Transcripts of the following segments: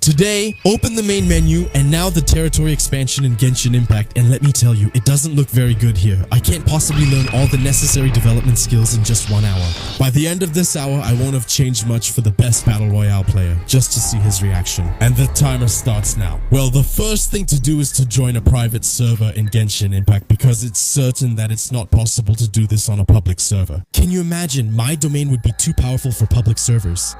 Today, open the main menu and now the territory expansion in Genshin Impact, and let me tell you, it doesn't look very good here. I can't possibly learn all the necessary development skills in just 1 hour. By the end of this hour, I won't have changed much for the best Battle Royale player, just to see his reaction. And the timer starts now. Well, the first thing to do is to join a private server in Genshin Impact because it's certain that it's not possible to do this on a public server. Can you imagine? My domain would be too powerful for public servers.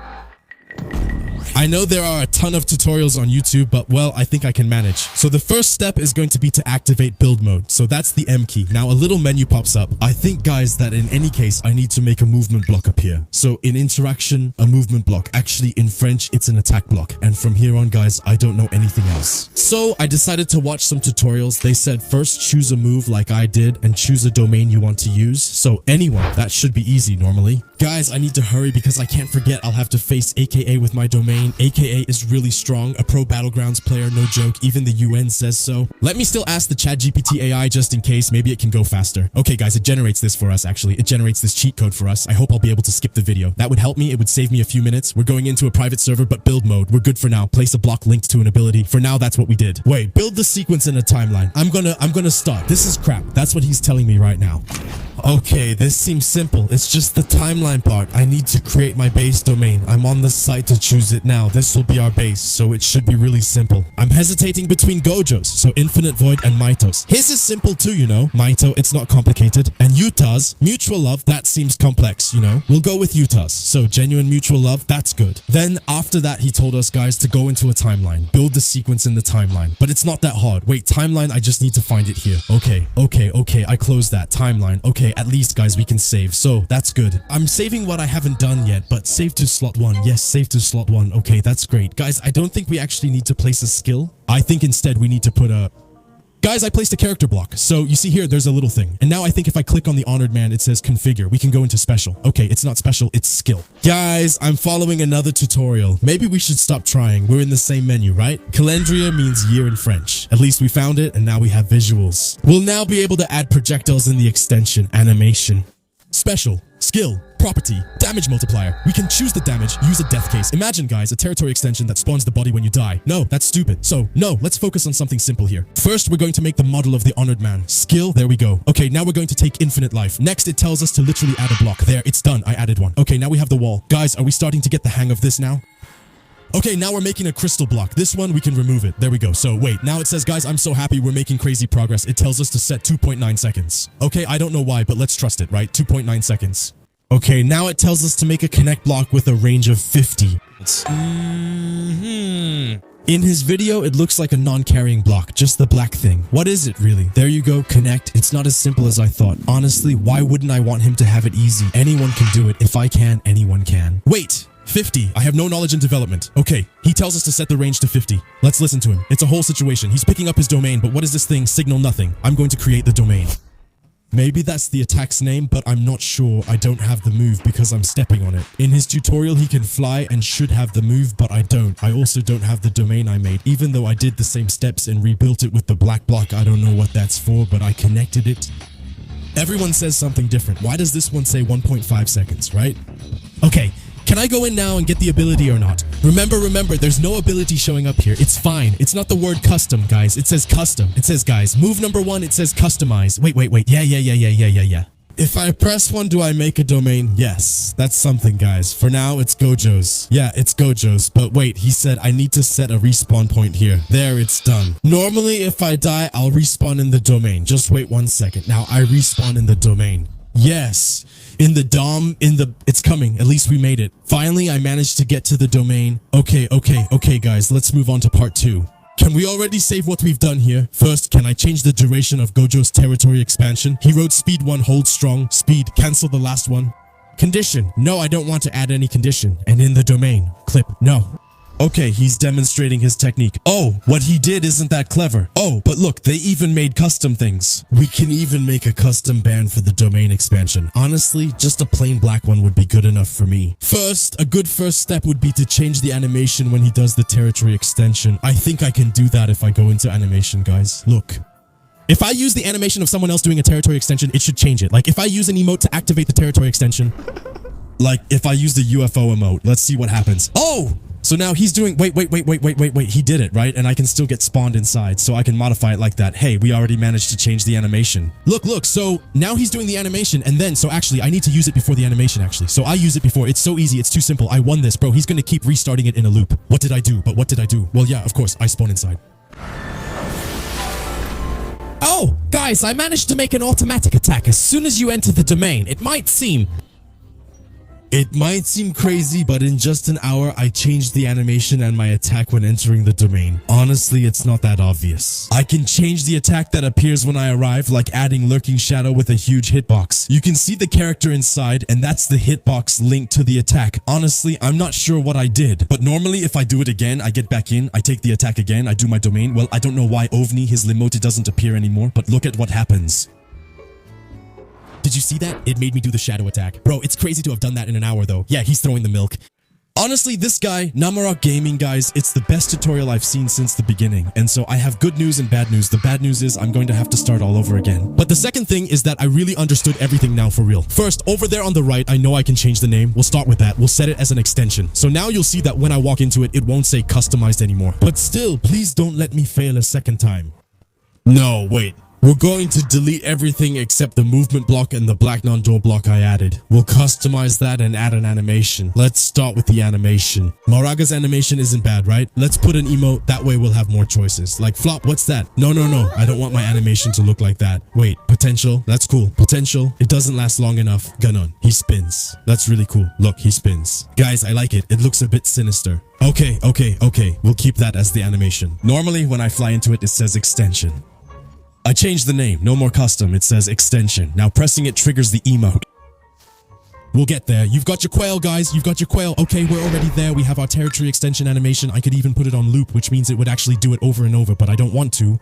I know there are a ton of tutorials on YouTube, but well, I think I can manage. So the first step is going to be to activate build mode. So that's the M key. Now a little menu pops up. I think, guys, that in any case, I need to make a movement block appear. So in interaction, a movement block. Actually, in French, it's an attack block. And from here on, guys, I don't know anything else. So I decided to watch some tutorials. They said first choose a move like I did and choose a domain you want to use. So anyone, that should be easy normally. Guys, I need to hurry because I can't forget I'll have to face AKA with my domain. AKA is really strong, a pro Battlegrounds player, no joke, even the UN says so. Let me still ask the ChatGPT AI just in case, maybe it can go faster. Okay guys, it generates this for us actually. It generates this cheat code for us. I hope I'll be able to skip the video. That would help me, it would save me a few minutes. We're going into a private server, but build mode. We're good for now. Place a block linked to an ability. For now, that's what we did. Wait, build the sequence in a timeline. I'm gonna start. This is crap. That's what he's telling me right now. Okay, this seems simple. It's just the timeline part. I need to create my base domain. I'm on the site to choose it now. This will be our base, so it should be really simple. I'm hesitating between Gojos, so Infinite Void and Maitos. His is simple too, you know. Maito, it's not complicated. And Utah's, Mutual Love, that seems complex, you know. We'll go with Utah's. So Genuine Mutual Love, that's good. Then after that, he told us, guys, to go into a timeline. Build the sequence in the timeline. But it's not that hard. Wait, timeline, I just need to find it here. Okay, I closed that. Timeline. Okay, at least, guys, we can save. So that's good. I'm saving what I haven't done yet, but save to slot 1. Yes, save to slot 1. Okay, that's great. Guys, I don't think we actually need to place a skill. I think instead we need to put a... Guys, I placed a character block. So you see here, there's a little thing. And now I think if I click on the honored man, it says configure. We can go into special. Okay, it's not special, it's skill. Guys, I'm following another tutorial. Maybe we should stop trying. We're in the same menu, right? Calendria means year in French. At least we found it, and now we have visuals. We'll now be able to add projectiles in the extension, animation. Special, skill, property, damage multiplier. We can choose the damage, use a death case. Imagine, guys, a territory extension that spawns the body when you die. No, that's stupid. So, no, let's focus on something simple here. First, we're going to make the model of the honored man. Skill, there we go. Okay, now we're going to take infinite life. Next, it tells us to literally add a block. There, it's done. I added one. Okay, now we have the wall. Guys, are we starting to get the hang of this now? Okay, now we're making a crystal block. This one, we can remove it. There we go. So wait, now it says, guys, I'm so happy we're making crazy progress. It tells us to set 2.9 seconds. Okay, I don't know why, but let's trust it, right? 2.9 seconds. Okay, now it tells us to make a connect block with a range of 50. In his video, it looks like a non-carrying block, just the black thing. What is it really? There you go, connect. It's not as simple as I thought. Honestly, why wouldn't I want him to have it easy? Anyone can do it. If I can, anyone can. Wait! 50. I have no knowledge in development. Okay, he tells us to set the range to 50. Let's listen to him. It's a whole situation. He's picking up his domain, but what is this thing? Signal nothing. I'm going to create the domain. Maybe that's the attack's name, but I'm not sure. I don't have the move because I'm stepping on it. In his tutorial, he can fly and should have the move, but I don't. I also don't have the domain I made, even though I did the same steps and rebuilt it with the black block. I don't know what that's for, but I connected it. Everyone says something different. Why does this one say 1.5 seconds, right? Okay. Can I go in now and get the ability or not? Remember, there's no ability showing up here. It's fine. It's not the word custom, guys. It says custom. It says, guys, move number 1, it says customize. Wait. Yeah. If I press 1, do I make a domain? Yes. That's something, guys. For now, it's Gojo's. Yeah, it's Gojo's. But wait, he said I need to set a respawn point here. There, it's done. Normally, if I die, I'll respawn in the domain. Just wait 1 second. Now, I respawn in the domain. Yes. In the DOM, it's coming. At least we made it. Finally, I managed to get to the domain. Okay, guys, let's move on to part 2. Can we already save what we've done here? First, can I change the duration of Gojo's territory expansion? He wrote speed 1, hold strong. Speed, cancel the last one. Condition. No, I don't want to add any condition. And in the domain. Clip. No. Okay, he's demonstrating his technique. Oh, what he did isn't that clever. Oh, but look, they even made custom things. We can even make a custom band for the domain expansion. Honestly, just a plain black one would be good enough for me. First, a good first step would be to change the animation when he does the territory extension. I think I can do that if I go into animation, guys. Look. If I use the animation of someone else doing a territory extension, it should change it. Like, if I use an emote to activate the territory extension, like, if I use the UFO emote, let's see what happens. Oh! So now he's doing, wait, he did it, right? And I can still get spawned inside, so I can modify it like that. Hey, we already managed to change the animation. Look, so now he's doing the animation, and then, so actually, I need to use it before the animation, actually. So I use it before. It's so easy, it's too simple. I won this, bro. He's gonna keep restarting it in a loop. What did I do? But what did I do? Well, yeah, of course, I spawn inside. Oh, guys, I managed to make an automatic attack as soon as you enter the domain. It might seem crazy, but in just an hour, I changed the animation and my attack when entering the domain. Honestly, it's not that obvious. I can change the attack that appears when I arrive, like adding lurking shadow with a huge hitbox. You can see the character inside, and that's the hitbox linked to the attack. Honestly, I'm not sure what I did, but normally if I do it again, I get back in, I take the attack again, I do my domain. Well, I don't know why Ovni, his Limoti doesn't appear anymore, but look at what happens. Did you see that? It made me do the shadow attack. Bro, it's crazy to have done that in an hour though. Yeah, he's throwing the milk. Honestly, this guy, Namarok Gaming, guys, it's the best tutorial I've seen since the beginning. And so I have good news and bad news. The bad news is I'm going to have to start all over again. But the second thing is that I really understood everything now for real. First, over there on the right, I know I can change the name. We'll start with that. We'll set it as an extension. So now you'll see that when I walk into it, it won't say customized anymore. But still, please don't let me fail a second time. No, wait. We're going to delete everything except the movement block and the black non-dual block I added. We'll customize that and add an animation. Let's start with the animation. Maraga's animation isn't bad, right? Let's put an emote, that way we'll have more choices. Like flop, what's that? No, I don't want my animation to look like that. Wait, potential, that's cool. Potential, it doesn't last long enough. Ganon, he spins. That's really cool. Look, he spins. Guys, I like it. It looks a bit sinister. Okay. We'll keep that as the animation. Normally, when I fly into it, it says extension. I changed the name, no more custom, it says extension. Now pressing it triggers the emote. We'll get there. You've got your quail, guys, you've got your quail. Okay, we're already there. We have our territory extension animation. I could even put it on loop, which means it would actually do it over and over, but I don't want to.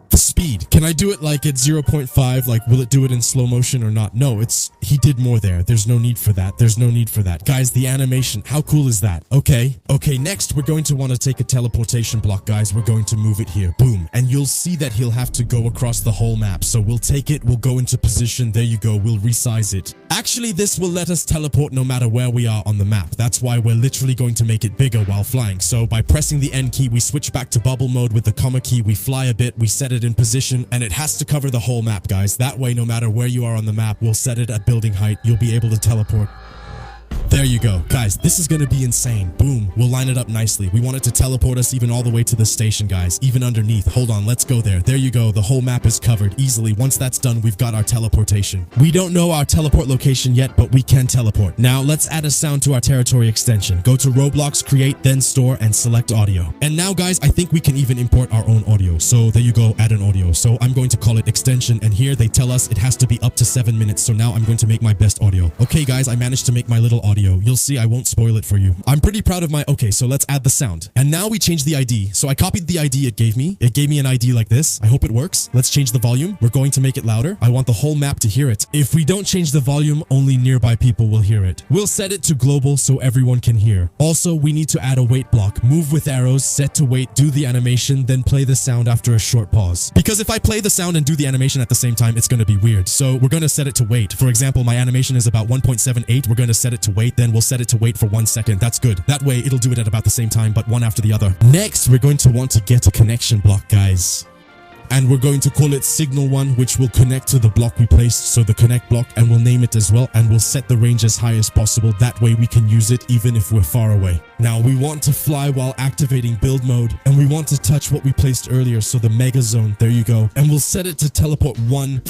The speed. Can I do it like at 0.5? Like, will it do it in slow motion or not? No, he did more there. There's no need for that. There's no need for that. Guys, the animation, how cool is that? Okay, next we're going to want to take a teleportation block, guys. We're going to move it here. Boom. And you'll see that he'll have to go across the whole map. So we'll take it, we'll go into position. There you go. We'll resize it. Actually, this will let us teleport no matter where we are on the map. That's why we're literally going to make it bigger while flying. So by pressing the N key, we switch back to bubble mode. With the comma key, we fly a bit, we set it in position, and it has to cover the whole map, guys. That way, no matter where you are on the map, we'll set it at building height. You'll be able to teleport. There you go. Guys, this is going to be insane. Boom. We'll line it up nicely. We want it to teleport us even all the way to the station, guys. Even underneath. Hold on. Let's go there. There you go. The whole map is covered easily. Once that's done, we've got our teleportation. We don't know our teleport location yet, but we can teleport. Now, let's add a sound to our territory extension. Go to Roblox, create, then store, and select audio. And now, guys, I think we can even import our own audio. So there you go. Add an audio. So I'm going to call it extension. And here they tell us it has to be up to 7 minutes. So now I'm going to make my best audio. Okay, guys, I managed to make my little audio. You'll see, I won't spoil it for you. I'm pretty proud of my... Okay, so let's add the sound. And now we change the ID. So I copied the ID it gave me. It gave me an ID like this. I hope it works. Let's change the volume. We're going to make it louder. I want the whole map to hear it. If we don't change the volume, only nearby people will hear it. We'll set it to global so everyone can hear. Also, we need to add a wait block. Move with arrows, set to wait, do the animation, then play the sound after a short pause. Because if I play the sound and do the animation at the same time, it's going to be weird. So we're going to set it to wait. For example, my animation is about 1.78. We're going to set it to wait, then we'll set it to wait for 1 second. That's good. That way it'll do it at about the same time, but one after the other. Next, we're going to want to get a connection block, guys. And we're going to call it signal 1, which will connect to the block we placed, so the connect block, and we'll name it as well, and we'll set the range as high as possible. That way we can use it even if we're far away. Now we want to fly while activating build mode, and we want to touch what we placed earlier, so the mega zone. There you go. And we'll set it to teleport 1.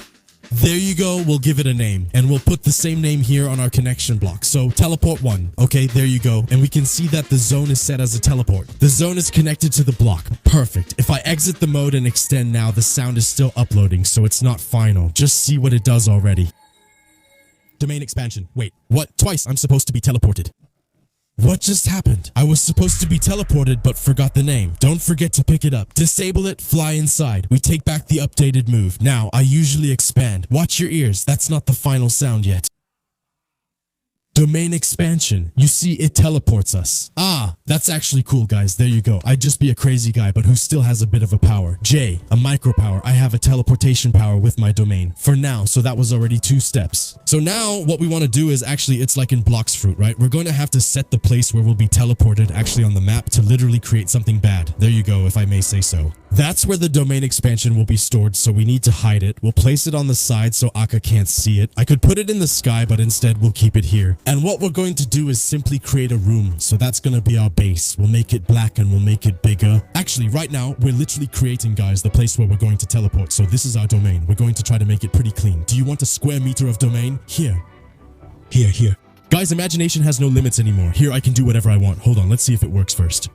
There you go. We'll give it a name, and we'll put the same name here on our connection block. So teleport 1. Okay, there you go. And we can see that the zone is set as a teleport. The zone is connected to the block. Perfect. If I exit the mode and extend now, the sound is still uploading, so it's not final. Just see what it does already. Domain expansion. Wait, what? Twice I'm supposed to be teleported. What just happened? I was supposed to be teleported, but forgot the name. Don't forget to pick it up. Disable it, fly inside. We take back the updated move. Now, I usually expand. Watch your ears. That's not the final sound yet. Domain expansion. You see, it teleports us. Ah, that's actually cool, guys. There you go. I'd just be a crazy guy, but who still has a bit of a power. J, a micro power. I have a teleportation power with my domain. For now, so that was already 2 steps. So now what we want to do is actually, it's like in Blox Fruit, right? We're going to have to set the place where we'll be teleported actually on the map to literally create something bad. There you go, if I may say so. That's where the domain expansion will be stored, so we need to hide it. We'll place it on the side so Akka can't see it. I could put it in the sky, but instead we'll keep it here. And what we're going to do is simply create a room. So that's going to be our base. We'll make it black and we'll make it bigger. Actually, right now, we're literally creating, guys, the place where we're going to teleport. So this is our domain. We're going to try to make it pretty clean. Do you want a square meter of domain? Here. Here. Guys, imagination has no limits anymore. Here, I can do whatever I want. Hold on, let's see if it works first.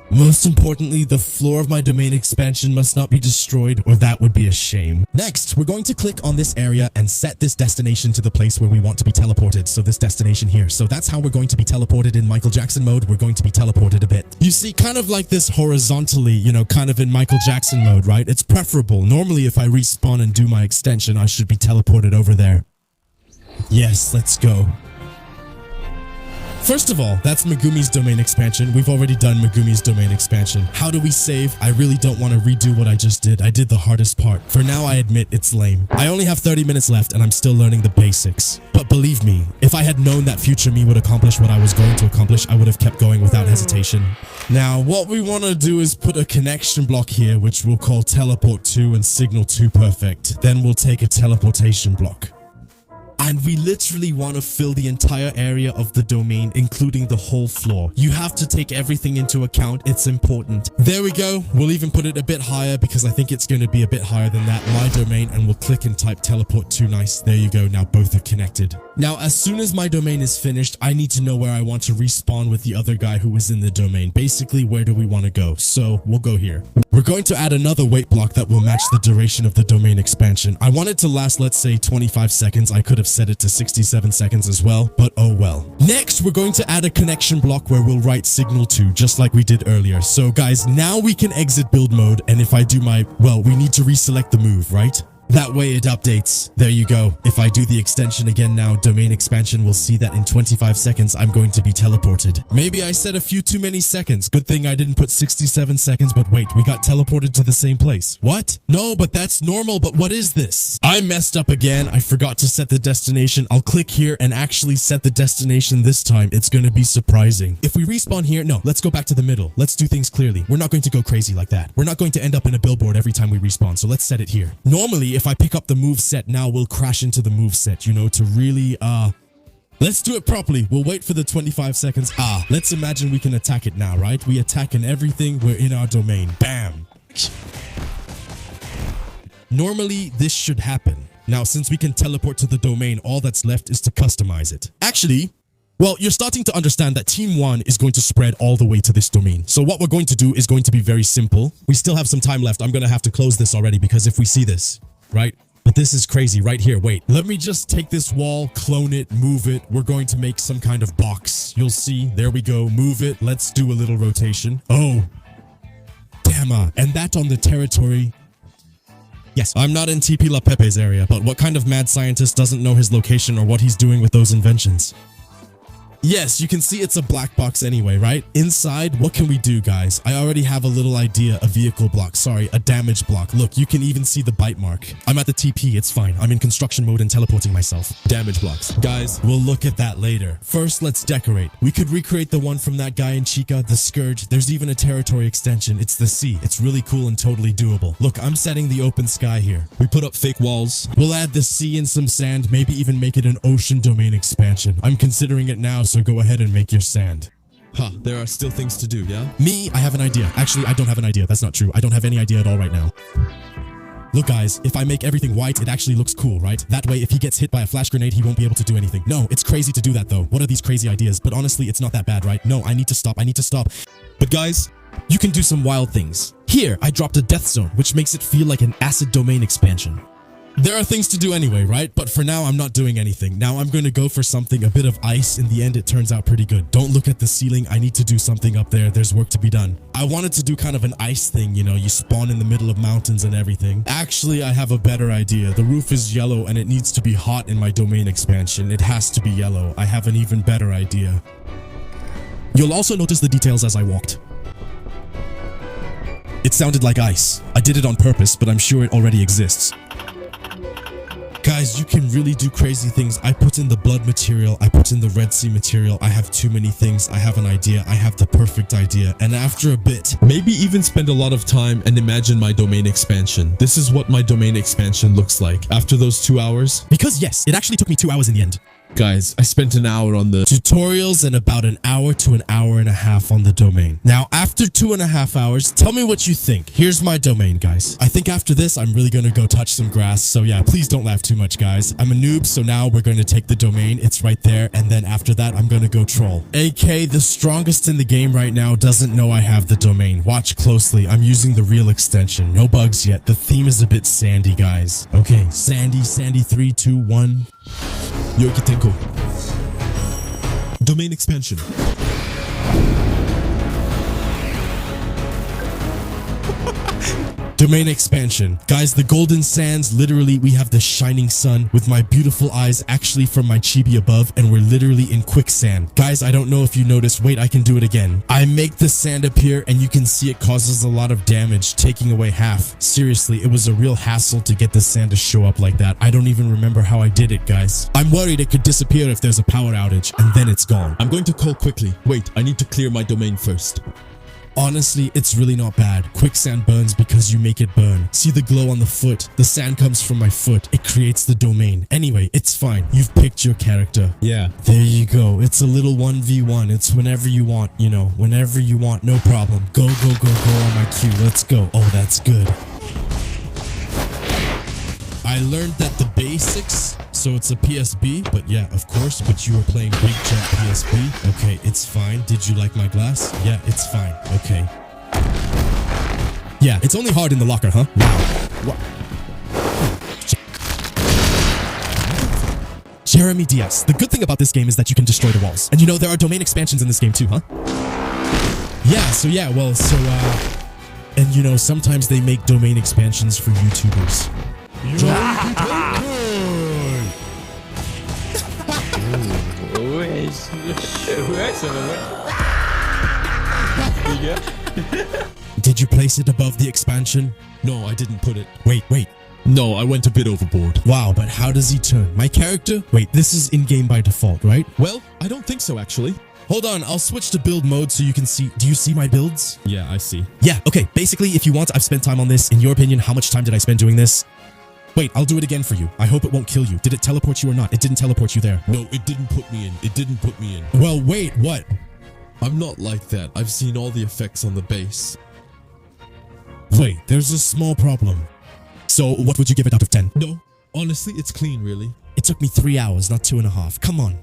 Most importantly, the floor of my domain expansion must not be destroyed, or that would be a shame. Next, we're going to click on this area and set this destination to the place where we want to be teleported. So this destination here. So that's how we're going to be teleported in Michael Jackson mode. We're going to be teleported a bit. You see, kind of like this horizontally, you know, kind of in Michael Jackson mode, right? It's preferable. Normally, if I respawn and do my extension, I should be teleported over there. Yes, let's go. First of all, that's Megumi's domain expansion. We've already done Megumi's domain expansion. How do we save? I really don't want to redo what I just did. I did the hardest part. For now, I admit it's lame. I only have 30 minutes left and I'm still learning the basics. But believe me, if I had known that future me would accomplish what I was going to accomplish, I would have kept going without hesitation. Now, what we want to do is put a connection block here, which we'll call teleport 2 and signal 2 perfect. Then we'll take a teleportation block. And we literally want to fill the entire area of the domain, including the whole floor. You have to take everything into account. It's important. There we go. We'll even put it a bit higher because I think it's going to be a bit higher than that. My domain, and we'll click and type teleport to. Nice. There you go. Now both are connected. Now, as soon as my domain is finished, I need to know where I want to respawn with the other guy who was in the domain. Basically, where do we want to go? So we'll go here. We're going to add another wait block that will match the duration of the domain expansion. I want it to last, let's say, 25 seconds. I could have set it to 67 seconds as well, but oh well. Next, we're going to add a connection block where we'll write signal 2, just like we did earlier. So guys, now we can exit build mode, and if I do we need to reselect the move, right? That way it updates. There you go. If I do the extension again now, domain expansion will see that in 25 seconds, I'm going to be teleported. Maybe I said a few too many seconds. Good thing I didn't put 67 seconds, but wait, we got teleported to the same place. What? No, but that's normal, but what is this? I messed up again. I forgot to set the destination. I'll click here and actually set the destination this time. It's going to be surprising. If we respawn here, no, let's go back to the middle. Let's do things clearly. We're not going to go crazy like that. We're not going to end up in a billboard every time we respawn, so let's set it here. Normally, if I pick up the move set now, we'll crash into the move set, you know, to really, let's do it properly. We'll wait for the 25 seconds. Let's imagine we can attack it now, right? We attack and everything. We're in our domain. Bam. Normally, this should happen. Now, since we can teleport to the domain, all that's left is to customize it. Actually, well, you're starting to understand that Team 1 is going to spread all the way to this domain. So what we're going to do is going to be very simple. We still have some time left. I'm going to have to close this already because if we see this, right? But this is crazy right here. Wait, let me just take this wall, clone it, move it. We're going to make some kind of box. You'll see. There we go. Move it. Let's do a little rotation. Oh, damn. And that on the territory. Yes, I'm not in TP La Pepe's area, but what kind of mad scientist doesn't know his location or what he's doing with those inventions? Yes, you can see it's a black box anyway, right? Inside, what can we do, guys? I already have a little idea. A vehicle block. Sorry, a damage block. Look, you can even see the bite mark. I'm at the TP. It's fine. I'm in construction mode and teleporting myself. Damage blocks. Guys, we'll look at that later. First, let's decorate. We could recreate the one from that guy in Chica, the Scourge. There's even a territory extension. It's the sea. It's really cool and totally doable. Look, I'm setting the open sky here. We put up fake walls. We'll add the sea and some sand. Maybe even make it an ocean domain expansion. I'm considering it now, so go ahead and make your sand. There are still things to do, yeah? Me, I have an idea. Actually, I don't have an idea. That's not true. I don't have any idea at all right now. Look, guys, if I make everything white, it actually looks cool, right? That way, if he gets hit by a flash grenade, he won't be able to do anything. No, it's crazy to do that, though. What are these crazy ideas? But honestly, it's not that bad, right? No, I need to stop. I need to stop. But guys, you can do some wild things. Here, I dropped a death zone, which makes it feel like an acid domain expansion. There are things to do anyway, right? But for now, I'm not doing anything. Now I'm going to go for something, a bit of ice. In the end, it turns out pretty good. Don't look at the ceiling. I need to do something up there. There's work to be done. I wanted to do kind of an ice thing, you know, you spawn in the middle of mountains and everything. Actually, I have a better idea. The roof is yellow and it needs to be hot in my domain expansion. It has to be yellow. I have an even better idea. You'll also notice the details as I walked. It sounded like ice. I did it on purpose, but I'm sure it already exists. Guys, you can really do crazy things. I put in the blood material. I put in the Red Sea material. I have too many things. I have an idea. I have the perfect idea. And after a bit, maybe even spend a lot of time and imagine my domain expansion. This is what my domain expansion looks like after those 2 hours. Because yes, it actually took me 2 hours in the end. Guys, I spent an hour on the tutorials and about an hour to an hour and a half on the domain. Now, after 2.5 hours, tell me what you think. Here's my domain, guys. I think after this, I'm really gonna go touch some grass. So yeah, please don't laugh too much, guys. I'm a noob, so now we're gonna take the domain. It's right there. And then after that, I'm gonna go troll. AK, the strongest in the game right now, doesn't know I have the domain. Watch closely. I'm using the real extension. No bugs yet. The theme is a bit sandy, guys. Okay, sandy, 3, 2, 1. Yokitenko. Domain expansion. Domain expansion. Guys, the golden sands, literally we have the shining sun with my beautiful eyes actually from my chibi above, and we're literally in quicksand. Guys, I don't know if you noticed. Wait, I can do it again. I make the sand appear and you can see it causes a lot of damage, taking away half. Seriously, it was a real hassle to get the sand to show up like that. I don't even remember how I did it, guys. I'm worried it could disappear if there's a power outage and then it's gone. I'm going to call quickly. Wait, I need to clear my domain first. Honestly, it's really not bad. Quicksand burns because you make it burn. See the glow on the foot? The sand comes from my foot. It creates the domain. Anyway, it's fine. You've picked your character. Yeah. There you go. It's a little 1v1. It's whenever you want, you know, whenever you want. No problem. Go on my cue. Let's go. Oh, that's good. I learned that the basics, so it's a PSB, but yeah, of course, but you were playing Big Jump PSB. Okay, it's fine. Did you like my glass? Yeah, it's fine. Okay. Yeah, it's only hard in the locker, huh? Wow. What? Jeremy Diaz. The good thing about this game is that you can destroy the walls. And you know, there are domain expansions in this game too, huh? Yeah, and you know, sometimes they make domain expansions for YouTubers. Did you place it above the expansion? No, I didn't put it. Wait. No, I went a bit overboard. Wow, but how does he turn? My character? Wait, this is in-game by default, right? Well, I don't think so, actually. Hold on, I'll switch to build mode so you can see. Do you see my builds? Yeah, I see. Yeah, okay. Basically, if you want, I've spent time on this. In your opinion, how much time did I spend doing this? Wait, I'll do it again for you. I hope it won't kill you. Did it teleport you or not? It didn't teleport you there. No, it didn't put me in. Well, wait, what? I'm not like that. I've seen all the effects on the base. Wait, there's a small problem. So, what would you give it out of 10? No, honestly, it's clean, really. It took me 3 hours, not 2.5. Come on.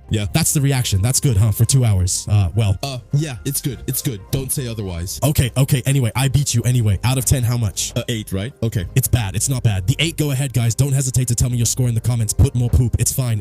Yeah. That's the reaction. That's good, huh? For 2 hours. Yeah, it's good. Don't say otherwise. Okay. Anyway, I beat you anyway. Out of 10, how much? 8, right? Okay. It's bad. It's not bad. The 8, go ahead, guys. Don't hesitate to tell me your score in the comments. Put more poop. It's fine.